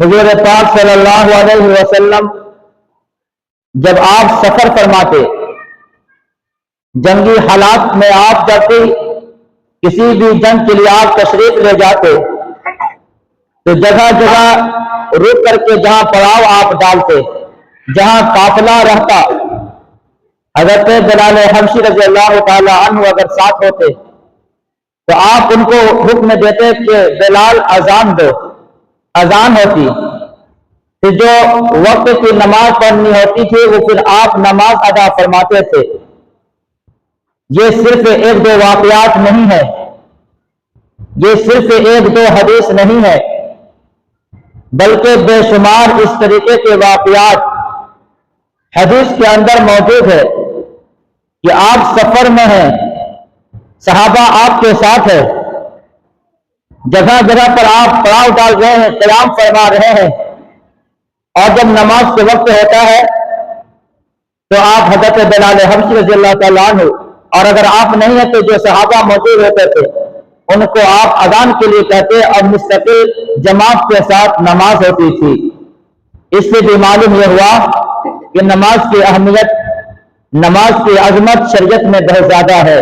حضور پاک صلی اللہ علیہ وسلم جب آپ سفر فرماتے، جنگی حالات میں آپ جب بھی کسی بھی جنگ کے لیے آپ تشریف لے جاتے تو جگہ جگہ رک کر کے جہاں پڑاؤ آپ ڈالتے، جہاں قافلہ رہتا، حضرت بلال حبشی رضی اللہ تعالی عنہ اگر ساتھ ہوتے تو آپ ان کو حکم دیتے کہ بلال اذان دو، اذان ہوتی پھر جو وقت کی نماز پڑھنی ہوتی تھی وہ پھر آپ نماز ادا فرماتے تھے۔ یہ صرف ایک دو واقعات نہیں ہے، یہ صرف ایک دو حدیث نہیں ہے، بلکہ بے شمار اس طریقے کے واقعات حدیث کے اندر موجود ہے کہ آپ سفر میں ہیں، صحابہ آپ کے ساتھ ہے، جگہ جگہ پر آپ پڑاؤ ڈال رہے ہیں، قیام فرما رہے ہیں، اور جب نماز کے وقت ہوتا ہے تو آپ حضرت بلال حبشی رضی اللہ تعالیٰ عنہ، اور اگر آپ نہیں ہیں تو جو صحابہ موجود ہوتے تھے ان کو آپ اذان کے لیے کہتے اور مستقل جماعت کے ساتھ نماز ہوتی تھی۔ اس سے بھی معلوم یہ ہوا کہ نماز کی اہمیت، نماز کی عظمت شریعت میں بہت زیادہ ہے۔